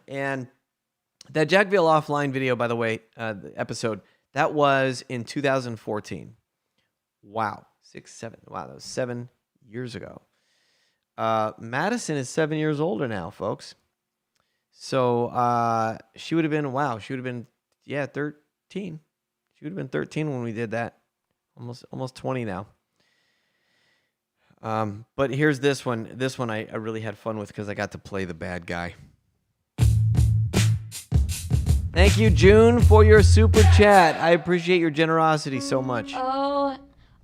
And that Jack Vale offline video, by the way, the episode, that was in 2014. Wow. 6, 7. Wow, that was 7 years ago. Madison is 7 years older now, folks. So she would have been, 13. She She would have been 13 when we did that. Almost 20 now. But here's this one. This one I really had fun with because I got to play the bad guy. Thank you, June, for your super chat. I appreciate your generosity so much. Oh,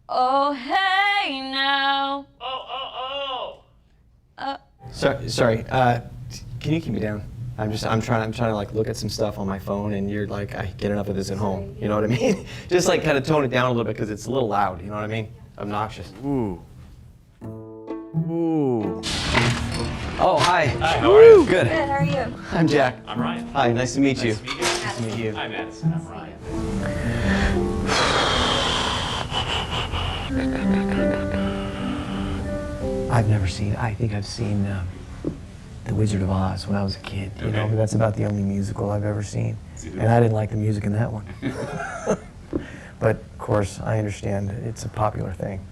oh, hey now. Sorry. Can you keep me down? I'm trying to like look at some stuff on my phone, and you're like, I get enough of this at home. You know what I mean? Just like kind of tone it down a little bit because it's a little loud. You know what I mean? Obnoxious. Ooh. Oh, hi. Hi, how are you? Good. Good, how are you? I'm Jack. I'm Ryan. Hi, nice to meet you. Nice to meet you. Nice to meet you. Hi, Madison. I'm Ryan. I think I've seen The Wizard of Oz when I was a kid. You know, that's about the only musical I've ever seen. And I didn't like the music in that one. But, of course, I understand it's a popular thing.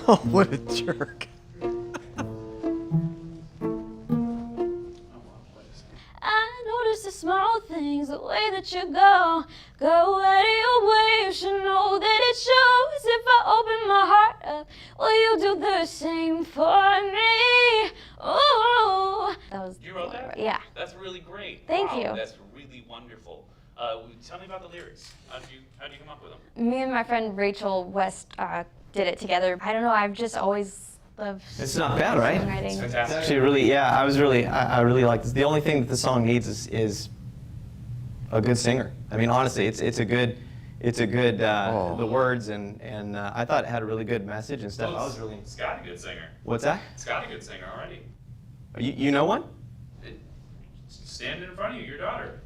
Oh, what a jerk. I notice the small things, the way that you go out of your way. You should know that it shows. If I open my heart up, will you do the same for me? Ooh. That was. You wrote that? Yeah. That's really great. Thank Wow, you. That's really wonderful. Tell me about the lyrics. How did you come up with them? Me and my friend Rachel West did it together. I don't know. I've just always loved. It's not bad, right? songwriting. It's fantastic. Actually, really, yeah, I really like this. The only thing that the song needs is a good singer. I mean, honestly, it's a good, the words and I thought it had a really good message and stuff. Well, I was really. it's got a good singer. What's that? It's got a good singer already. You know one? Standing in front of you, your daughter.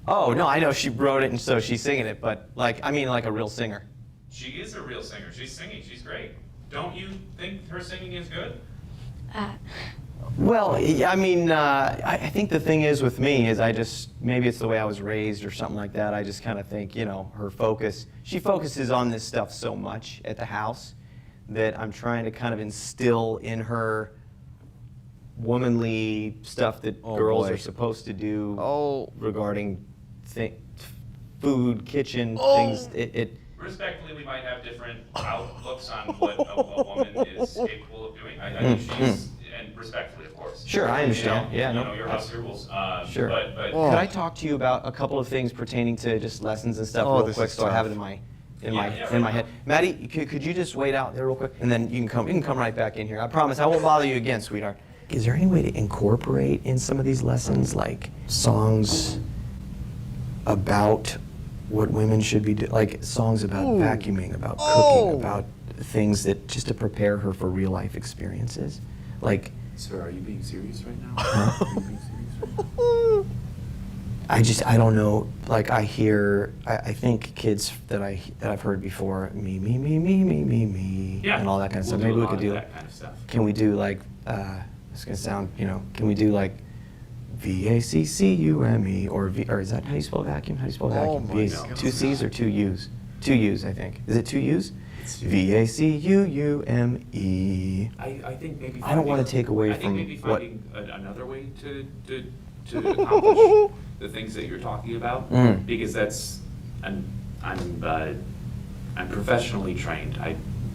Oh no, I know she wrote it and so she's singing it, but like a real singer. She is a real singer. She's singing. She's great. Don't you think her singing is good? Well, I mean, I think the thing is with me is maybe it's the way I was raised or something like that. I just kind of think, she focuses on this stuff so much at the house that I'm trying to kind of instill in her womanly stuff that girls are supposed to do regarding food, kitchen, things. Respectfully, we might have different outlooks on what a woman is capable of doing. I think she's, and respectfully, of course. Sure, I understand. You know, your house, your rules. Sure. But Could I talk to you about a couple of things pertaining to just lessons and stuff real quick, so I have it in my head. Maddie, could you just wait out there real quick, and then you can come right back in here. I promise I won't bother you again, sweetheart. Is there any way to incorporate in some of these lessons like songs about what women should be doing, like songs about vacuuming, about cooking, about things that just to prepare her for real life experiences, like. Sir, are you being serious right now? Are you being serious right now? I don't know. Like I think kids that I've heard before, me, Yeah. and all that kind of stuff. We'll Maybe we a could lot do. of that kind of stuff. Can we do like? It's gonna sound, Can we do like? VACCUME or is that how you spell vacuum? How do you spell vacuum? God. 2 C's or 2 U's? 2 U's, I think. Is it 2 U's? VACUUME. I think maybe. I don't want to take away I think from maybe what. finding another way to accomplish the things that you're talking about, because that's I'm professionally trained.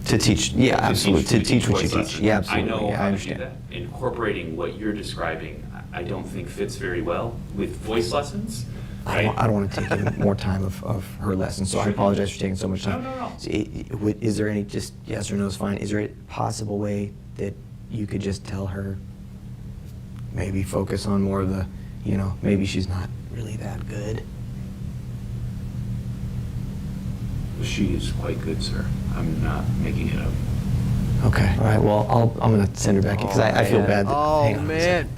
To teach, yeah, absolutely. To teach what you voice teach, lessons. yeah, absolutely. I know yeah, how I to understand. do that. Incorporating what you're describing, I don't think fits very well with voice lessons. I don't want to take any more time of her lesson, so I apologize for taking so much time. No. So, is there any, just yes or no is fine, is there a possible way that you could just tell her, maybe focus on more of the, maybe she's not really that good? She is quite good, sir. I'm not making it up. Okay, all right, well, I'm going to send her back in, because I feel bad. Hang on a man.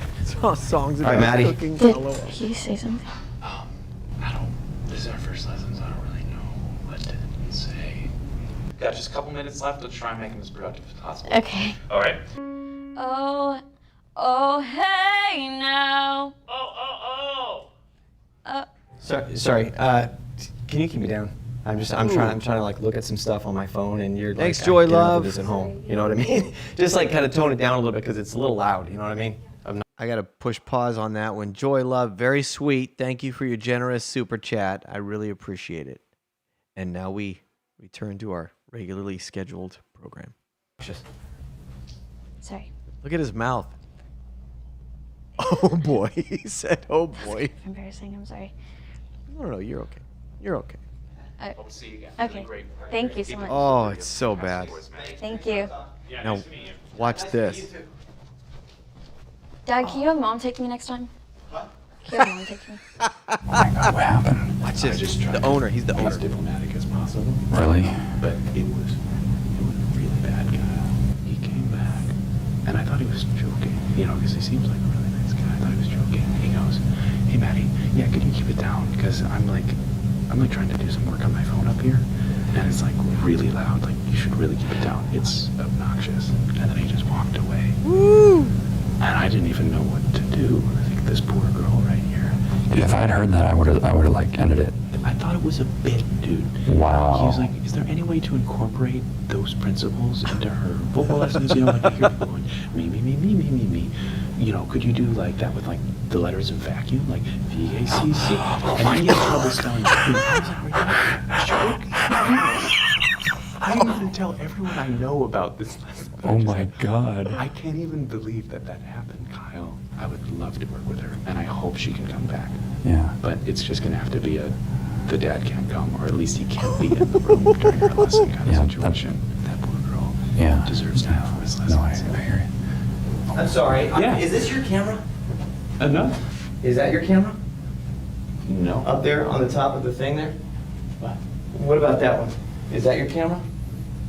Songs All right, about Maddie. cooking. Did he say something? This is our first lessons. I don't really know what to say. Got just a couple minutes left. Let's try and make them as productive as possible. Okay. All right. Oh, hey now. Sorry, can you keep me down? I'm trying to like look at some stuff on my phone, and you're like, Thanks, I Joy get enough of Love. this at home. You know what I mean? Just like kind of tone it down a little bit because it's a little loud. You know what I mean? I got to push pause on that one. Joy Love, very sweet. Thank you for your generous super chat. I really appreciate it. And now we return to our regularly scheduled program. Sorry. Look at his mouth. Oh boy, he said, "Oh boy." Embarrassing. I'm sorry. No, you're okay. You're okay. Hope to see you again. Okay. Thank you so much. Oh, it's so bad. Thank you. Now, watch this. Dad, can you have Mom take me next time? What? Can you have Mom take me? Oh my God, what happened? Watch this. The owner. He's the owner. As diplomatic as possible. Really? But it was really bad, Kyle. He came back, and I thought he was joking. You know, because he seems like a really nice guy. I thought he was joking. He goes, "Hey, Maddie, yeah, could you keep it down? Because I'm like trying to do some work on my phone up here, and it's like really loud. Like, you should really keep it down. It's obnoxious." And then he just walked away. Woo! And I didn't even know what to do. I think this poor girl right here. Dude, if I had heard that, I would have like ended it. I thought it was a bit, dude. Wow. He was like, "Is there any way to incorporate those principles into her vocal lessons?" You know, like I hear people going, me. You know, could you do like that with like the letters in vacuum, like V-A-C-C? And he had trouble spelling. I was like, "Are you joking?" I didn't even tell everyone I know about this lesson. Oh my God. I can't even believe that happened, Kyle. I would love to work with her, and I hope she can come back. Yeah. But it's just gonna have to be the dad can't come, or at least he can't be in the room during her lesson kind of situation. That poor girl deserves to have his lessons. No, I hear you. I'm sorry. Yeah. Is this your camera? No. Is that your camera? No. Up there on the top of the thing there? What? What about that one? Is that your camera?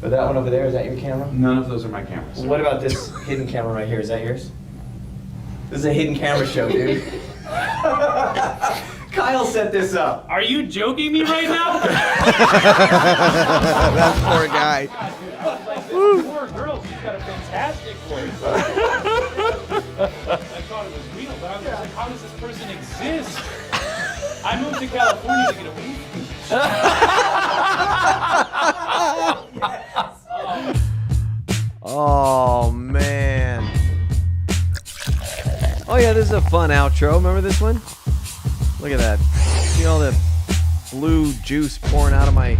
Or that one over there, is that your camera? None of those are my cameras. What about this hidden camera right here? Is that yours? This is a hidden camera show, dude. Kyle set this up. Are you joking me right now? That poor guy. Poor girl, she's got a fantastic voice. I thought it was real, but I was like, how does this person exist? I moved to California to get away from Oh man. Oh yeah, this is a fun outro. Remember this one? Look at that. See all the blue juice pouring out of my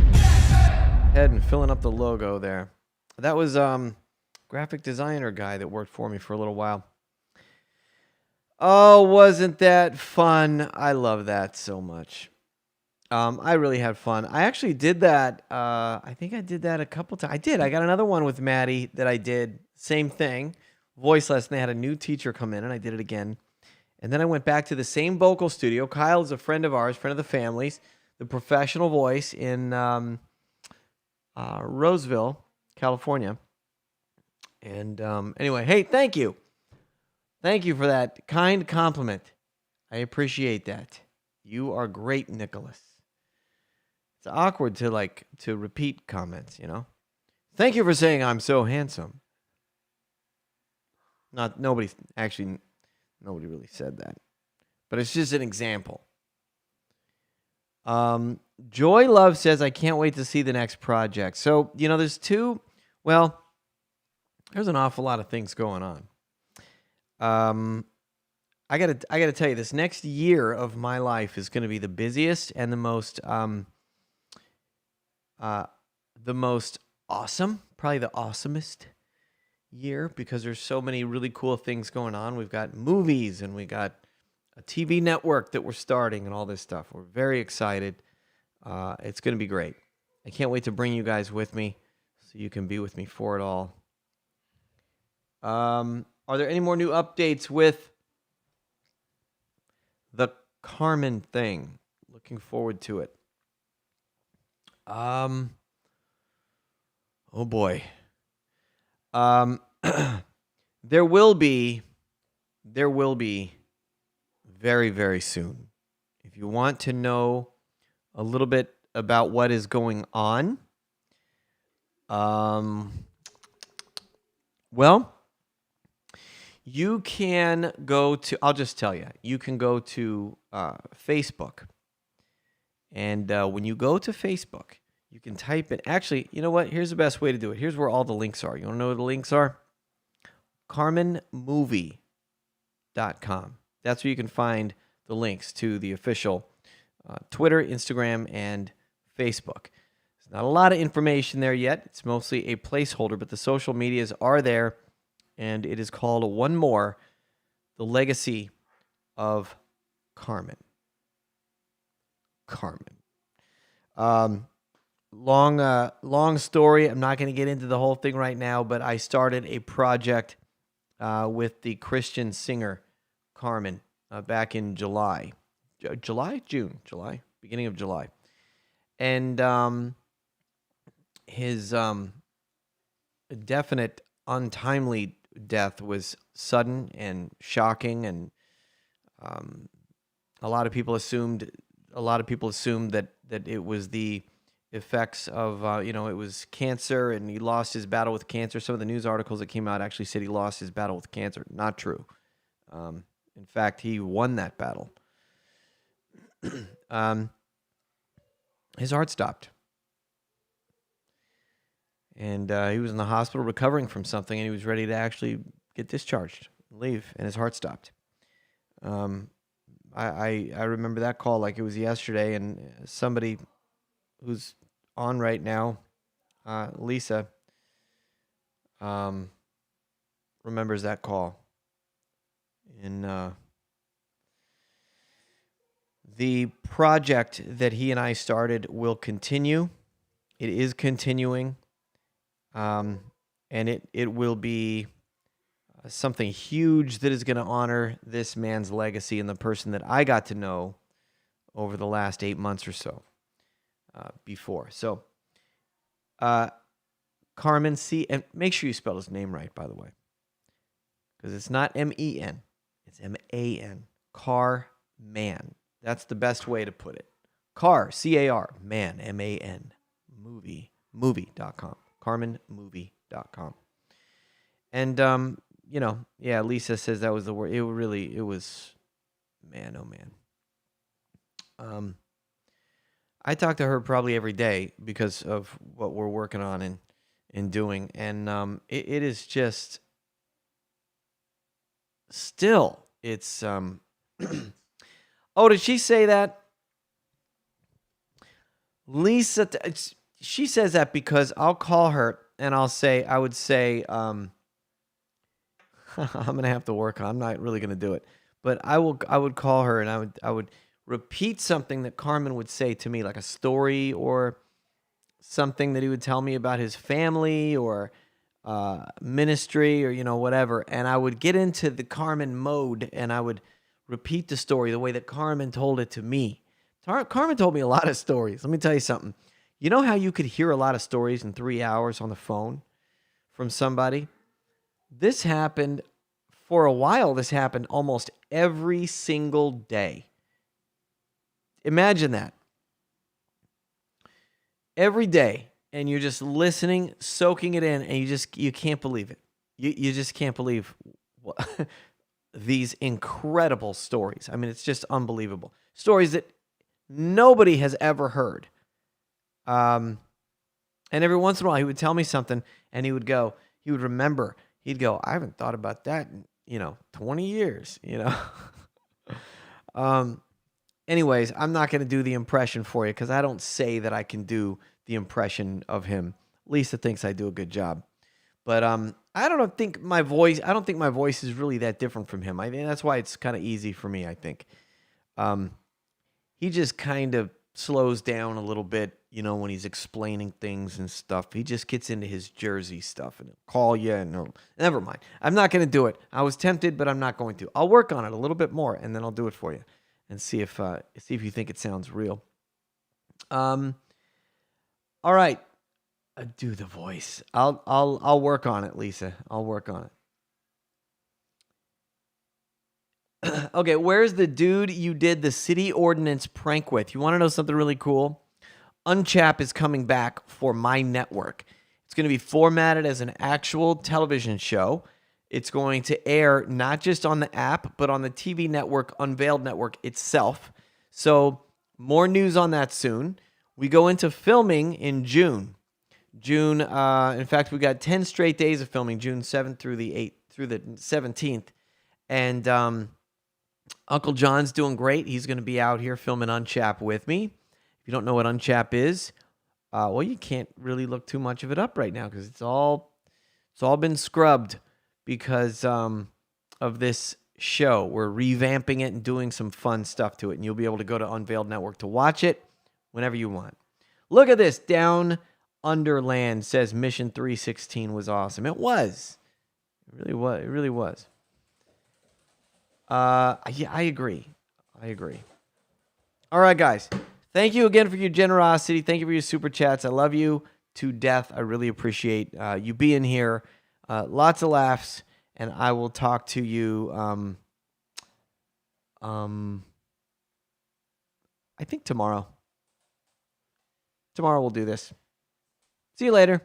head and filling up the logo there. That was graphic designer guy that worked for me for a little while. Oh, wasn't that fun? I love that so much. I really had fun. I actually did that. I think I did that a couple times. I did. I got another one with Maddie that I did. Same thing. Voice lesson. They had a new teacher come in, and I did it again. And then I went back to the same vocal studio. Kyle is a friend of ours, friend of the family's, the professional voice in Roseville, California. And anyway, hey, thank you. Thank you for that kind compliment. I appreciate that. You are great, Nicholas. It's awkward to repeat comments, you know. Thank you for saying I'm so handsome. Nobody really said that, but it's just an example. Joy Love says, I can't wait to see the next project. So, you know, there's an awful lot of things going on. I gotta tell you, this next year of my life is going to be the busiest and the most awesome, probably the awesomest year, because there's so many really cool things going on. We've got movies and we got a TV network that we're starting and all this stuff. We're very excited. It's going to be great. I can't wait to bring you guys with me so you can be with me for it all. Are there any more new updates with the Carmen thing? Looking forward to it. Oh boy. There will be very, very soon. If you want to know a little bit about what is going on, well, you can go to, I'll just tell you, you can go to Facebook. And when you go to Facebook, you can type in, actually, you know what? Here's the best way to do it. Here's where all the links are. You want to know where the links are? Carmen Movie. Carmen.com. That's where you can find the links to the official Twitter, Instagram, and Facebook. There's not a lot of information there yet. It's mostly a placeholder, but the social medias are there, and it is called One More, The Legacy of Carmen. Long story. I'm not going to get into the whole thing right now, but I started a project with the Christian singer Carmen back in July, beginning of July. And his definite untimely death was sudden and shocking, and a lot of people assumed that it was the effects of it was cancer, and he lost his battle with cancer. Some of the news articles that came out actually said he lost his battle with cancer. Not true. In fact, he won that battle. His heart stopped, and he was in the hospital recovering from something, and he was ready to actually get discharged, leave, and his heart stopped. I remember that call like it was yesterday, and somebody who's on right now, Lisa, remembers that call. And the project that he and I started will continue. It is continuing, and it will be something huge that is going to honor this man's legacy and the person that I got to know over the last 8 months or so before. So, Carmen C. And make sure you spell his name right, by the way, because it's not M-E-N. It's M-A-N. Carman. That's the best way to put it. Car, C-A-R, man, M-A-N. Movie.com. CarmenMovie.com. And, Lisa says that was the word. It was, man, oh man. I talk to her probably every day because of what we're working on and doing. And it is just still, it's, oh, did she say that? Lisa, she says that because I'll call her and I would say, I'm going to have to work on it. I'm not really going to do it. But I would call her and I would repeat something that Carmen would say to me, like a story or something that he would tell me about his family or ministry or, whatever. And I would get into the Carmen mode and I would repeat the story the way that Carmen told it to me. Carmen told me a lot of stories. Let me tell you something. You know how you could hear a lot of stories in 3 hours on the phone from somebody? This happened for a while. This happened almost every single day. Imagine that. Every day. And you're just listening, soaking it in, and you can't believe it. You just can't believe these incredible stories. I mean, it's just unbelievable. Stories that nobody has ever heard. And every once in a while, he would tell me something, and he would remember. He'd go, I haven't thought about that in, 20 years, Anyways, I'm not going to do the impression for you because I don't say that I can do the impression of him. Lisa thinks I do a good job. But I don't think my voice is really that different from him. I think that's why it's kind of easy for me, I think. He just kind of slows down a little bit, when he's explaining things and stuff. He just gets into his Jersey stuff and he'll call you and never mind. I'm not going to do it. I was tempted, but I'm not going to. I'll work on it a little bit more and then I'll do it for you and see if you think it sounds real. All right. Do the voice. I'll work on it, Lisa. I'll work on it. Okay, where's the dude you did the city ordinance prank with? You want to know something really cool? Unchap is coming back for my network. It's going to be formatted as an actual television show. It's going to air not just on the app, but on the TV network, Unveiled Network itself. So more news on that soon. We go into filming in June. In fact, we got 10 straight days of filming, June 7th through the 17th. And Uncle John's doing great. He's going to be out here filming Unchap with me. If you don't know what Unchap is, well, you can't really look too much of it up right now because it's all been scrubbed because of this show. We're revamping it and doing some fun stuff to it, and you'll be able to go to Unveiled Network to watch it whenever you want. Look at this. Down Underland says Mission 316 was awesome. It was. It really was. It really was. Yeah, I agree. All right, guys. Thank you again for your generosity. Thank you for your super chats. I love you to death. I really appreciate you being here. Lots of laughs, and I will talk to you. I think tomorrow. Tomorrow we'll do this. See you later.